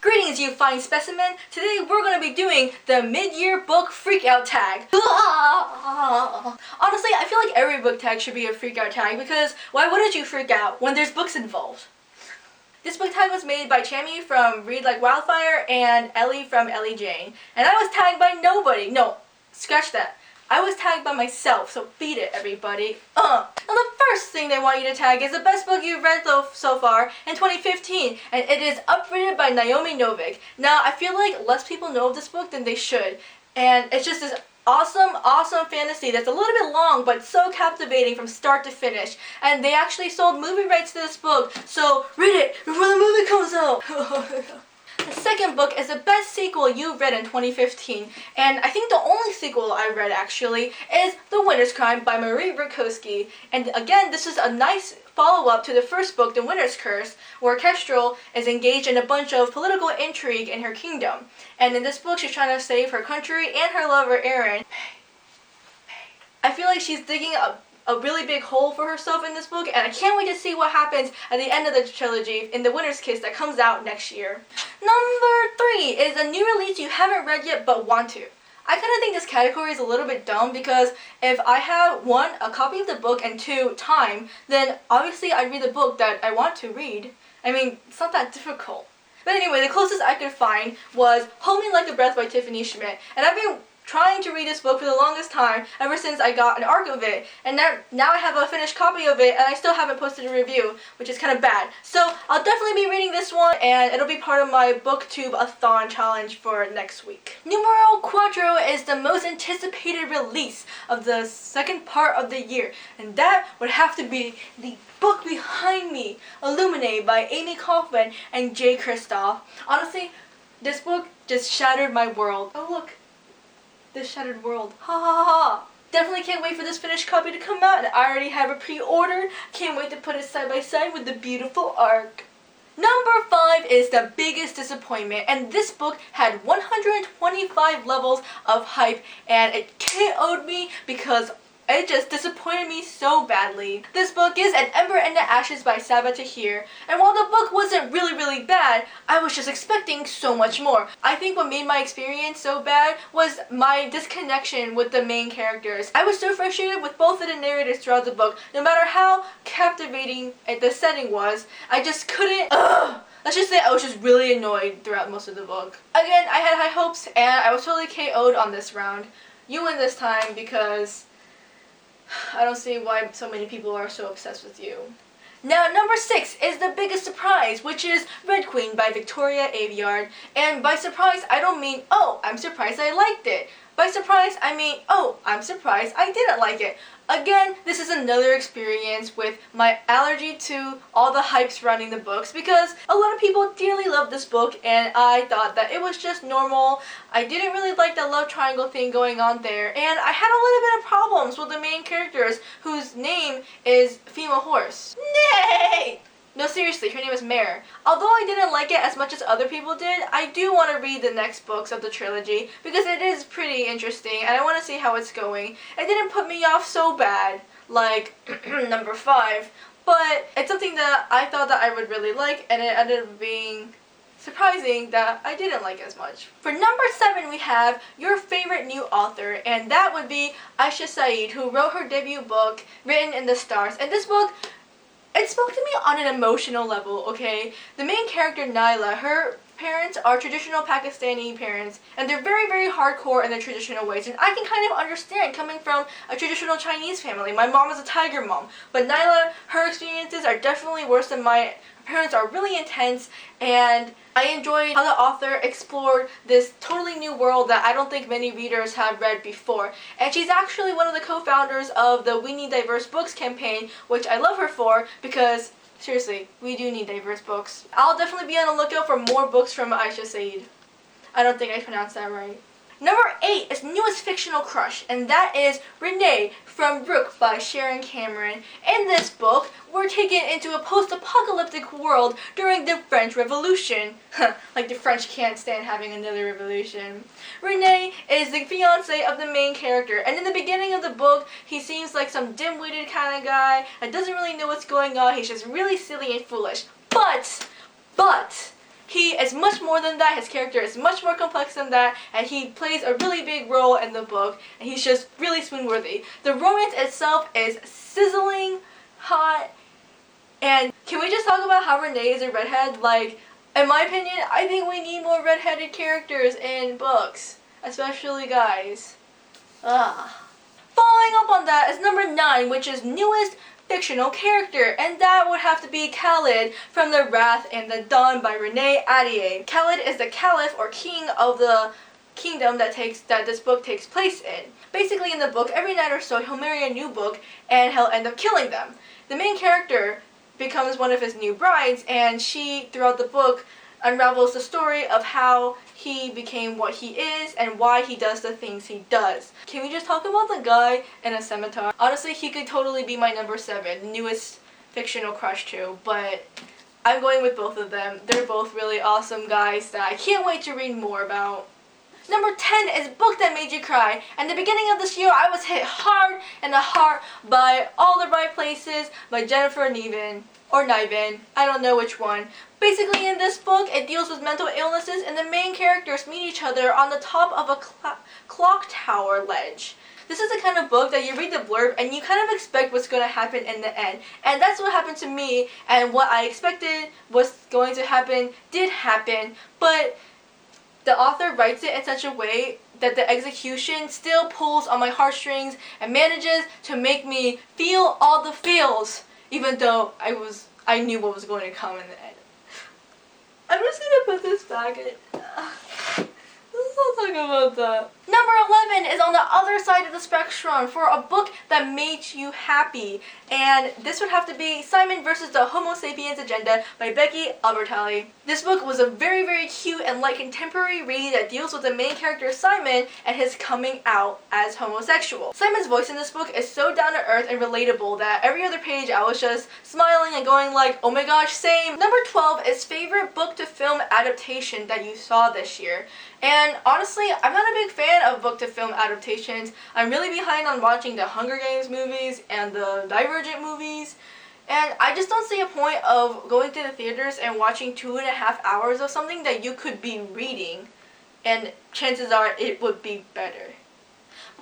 Greetings, you fine specimen. Today we're going to be doing the mid-year book freakout tag. Honestly, I feel like every book tag should be a freakout tag because why wouldn't you freak out when there's books involved? This book tag was made by Chammy from Read Like Wildfire and Ellie from Ellie Jane. And I was tagged by nobody. No, scratch that. I was tagged by myself, so beat it, everybody. Now the first thing they want you to tag is the best book you've read so far in 2015, and it is Uprooted by Naomi Novik. Now, I feel like less people know of this book than they should, and it's just this awesome fantasy that's a little bit long, but so captivating from start to finish. And they actually sold movie rights to this book, so read it before the movie comes out. The second book is the best sequel you read in 2015, and I think the only sequel I read actually is The Winter's Crime by Marie Rakowski. And again, this is a nice follow-up to the first book, The Winter's Curse, where Kestrel is engaged in a bunch of political intrigue in her kingdom. And in this book, she's trying to save her country and her lover, Aaron. I feel like she's digging a really big hole for herself in this book, and I can't wait to see what happens at the end of the trilogy in The Winter's Kiss that comes out next year. Number 3 is a new release you haven't read yet but want to. I kind of think this category is a little bit dumb because if I have 1, a copy of the book, and 2, time, then obviously I'd read the book that I want to read. I mean, it's not that difficult. But anyway, the closest I could find was Hold Me Like a Breath by Tiffany Schmidt, and I've been trying to read this book for the longest time, ever since I got an arc of it, and now I have a finished copy of it, and I still haven't posted a review, which is kind of bad. So I'll definitely be reading this one, and it'll be part of my booktube-a-thon challenge for next week. Numero Cuatro is the most anticipated release of the second part of the year, and that would have to be the book behind me, Illuminate by Amy Kaufman and Jay Kristoff. Honestly, this book just shattered my world. Oh look. This shattered world. Ha ha ha. Definitely can't wait for this finished copy to come out, and I already have it pre-ordered. Can't wait to put it side by side with the beautiful arc. Number 5 is The Biggest Disappointment, and this book had 125 levels of hype, and it KO'd me because it just disappointed me so badly. This book is An Ember and the Ashes by Sabaa Tahir, and while the book wasn't really bad, I was just expecting so much more. I think what made my experience so bad was my disconnection with the main characters. I was so frustrated with both of the narrators throughout the book. No matter how captivating the setting was, I just couldn't. Let's just say I was just really annoyed throughout most of the book. Again, I had high hopes, and I was totally KO'd on this round. You win this time because I don't see why so many people are so obsessed with you. Now, number 6 is the biggest surprise, which is Red Queen by Victoria Aveyard. And by surprise, I don't mean, oh, I'm surprised I liked it. By surprise, I mean, oh, I'm surprised I didn't like it. Again, this is another experience with my allergy to all the hype surrounding the books because a lot of people dearly love this book, and I thought that it was just normal. I didn't really like the love triangle thing going on there, and I had a little bit of problems with the main characters whose name is Female Horse. Nay! No, seriously, her name is Mare. Although I didn't like it as much as other people did, I do want to read the next books of the trilogy because it is pretty interesting and I want to see how it's going. It didn't put me off so bad like number 5, but it's something that I thought that I would really like, and it ended up being surprising that I didn't like as much. For number 7, we have your favorite new author, and that would be Aisha Saeed, who wrote her debut book, Written in the Stars. And this book, it spoke to me on an emotional level, okay? The main character, Naila, her parents are traditional Pakistani parents, and they're very hardcore in their traditional ways, and I can kind of understand coming from a traditional Chinese family. My mom is a tiger mom, but Naila, her experiences are definitely worse than mine. Her parents are really intense, and I enjoyed how the author explored this totally new world that I don't think many readers have read before. And she's actually one of the co-founders of the We Need Diverse Books campaign, which I love her for because, seriously, we do need diverse books. I'll definitely be on the lookout for more books from Aisha Saeed. I don't think I pronounced that right. Number 8 is newest fictional crush, and that is Renee from Brooke by Sharon Cameron. In this book, we're taken into a post-apocalyptic world during the French Revolution. Like the French can't stand having another revolution. Renee is the fiance of the main character, and in the beginning of the book, he seems like some dim-witted kind of guy that doesn't really know what's going on. He's just really silly and foolish. But He is much more than that. His character is much more complex than that, and he plays a really big role in the book, and he's just really swoon-worthy. The romance itself is sizzling hot, and can we just talk about how Renee is a redhead? Like, in my opinion, I think we need more redheaded characters in books, especially guys. Ugh. Following up on that is number 9, which is newest fictional character, and that would have to be Khalid from The Wrath and the Dawn by Renee Ahdieh. Khalid is the caliph or king of the kingdom that this book takes place in. Basically, in the book, every night or so he'll marry a new book and he'll end up killing them. The main character becomes one of his new brides, and she, throughout the book, unravels the story of how he became what he is and why he does the things he does. Can we just talk about the guy in a scimitar? Honestly, he could totally be my number 7, newest fictional crush too, but I'm going with both of them. They're both really awesome guys that I can't wait to read more about. Number 10 is Book That Made You Cry. And the beginning of this year, I was hit hard in the heart by All the Right Places by Jennifer Niven. Or Niven, I don't know which one. Basically, in this book, it deals with mental illnesses, and the main characters meet each other on the top of a clock tower ledge. This is the kind of book that you read the blurb and you kind of expect what's going to happen in the end. And that's what happened to me, and what I expected was going to happen did happen, but the author writes it in such a way that the execution still pulls on my heartstrings and manages to make me feel all the feels, even though I knew what was going to come in the end. I'm just gonna put this back in. Let's not talk about that. Number 11 is on the other side of the spectrum for a book that made you happy. And this would have to be Simon versus the Homo Sapiens Agenda by Becky Albertalli. This book was a very, very cute and light contemporary read that deals with the main character Simon and his coming out as homosexual. Simon's voice in this book is so down to earth and relatable that every other page I was just smiling and going like, oh my gosh, same. Number 12 is favorite book to film adaptation that you saw this year. And honestly, I'm not a big fan of book to film adaptations. I'm really behind on watching the Hunger Games movies and the Divergent movies. And I just don't see a point of going to the theaters and watching 2.5 hours of something that you could be reading. And chances are it would be better.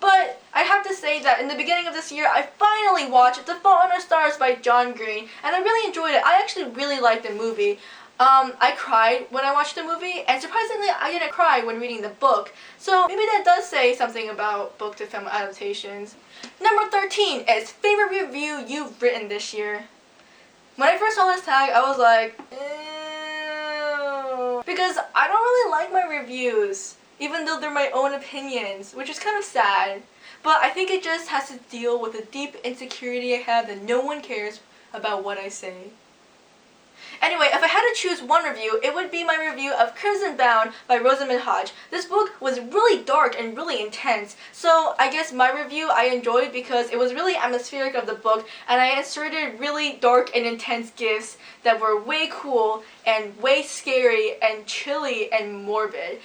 But I have to say that in the beginning of this year, I finally watched The Fault in Our Stars by John Green. And I really enjoyed it. I actually really liked the movie. I cried when I watched the movie, and surprisingly, I didn't cry when reading the book. So maybe that does say something about book to film adaptations. Number 13 is favorite review you've written this year. When I first saw this tag, I was like, ew. Because I don't really like my reviews, even though they're my own opinions, which is kind of sad. But I think it just has to deal with a deep insecurity I have that no one cares about what I say. Anyway, if I had to choose one review, it would be my review of Crimson Bound by Rosamund Hodge. This book was really dark and really intense, so I guess my review I enjoyed because it was really atmospheric of the book, and I inserted really dark and intense gifts that were way cool and way scary and chilly and morbid.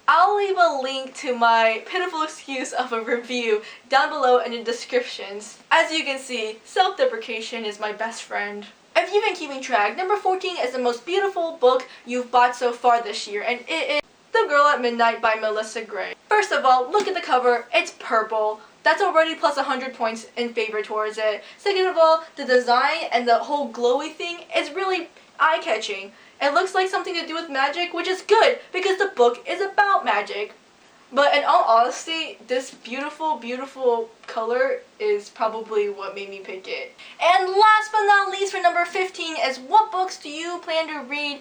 I'll leave a link to my pitiful excuse of a review down below in the descriptions. As you can see, self-deprecation is my best friend. If you've been keeping track, number 14 is the most beautiful book you've bought so far this year, and it is The Girl at Midnight by Melissa Gray. First of all, look at the cover. It's purple. That's already plus 100 points in favor towards it. Second of all, the design and the whole glowy thing is really eye-catching. It looks like something to do with magic, which is good because the book is about magic. But in all honesty, this beautiful, beautiful color is probably what made me pick it. And last but not least, for number 15 is what books do you plan to read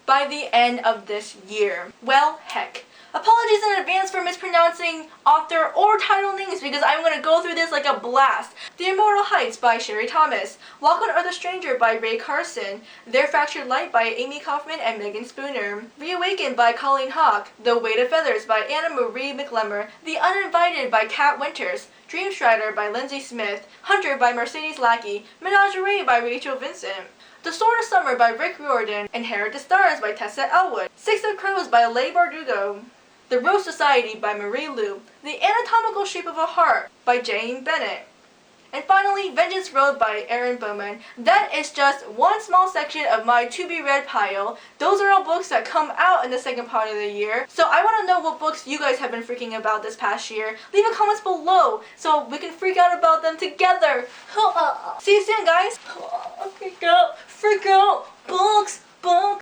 by the end of this year? Well, heck. Apologies in advance for mispronouncing author or title names because I'm going to go through this like a blast. The Immortal Heights by Sherry Thomas, Walk on Earth a Stranger by Ray Carson, Their Fractured Light by Amy Kaufman and Megan Spooner, Reawakened by Colleen Hawke, The Weight of Feathers by Anna Marie McLemmer, The Uninvited by Kat Winters, Dreamstrider by Lindsay Smith, Hunter by Mercedes Lackey, Menagerie by Rachel Vincent, The Sword of Summer by Rick Riordan, Inherit the Stars by Tessa Elwood, Six of Crows by Leigh Bardugo, The Rose Society by Marie Lu, The Anatomical Shape of a Heart by Jane Bennett, And finally, Vengeance Road by Aaron Bowman. That is just one small section of my to-be-read pile. Those are all books that come out in the second part of the year. So I want to know what books you guys have been freaking about this past year. Leave a comments below so we can freak out about them together. See you soon, guys. Freak out, books.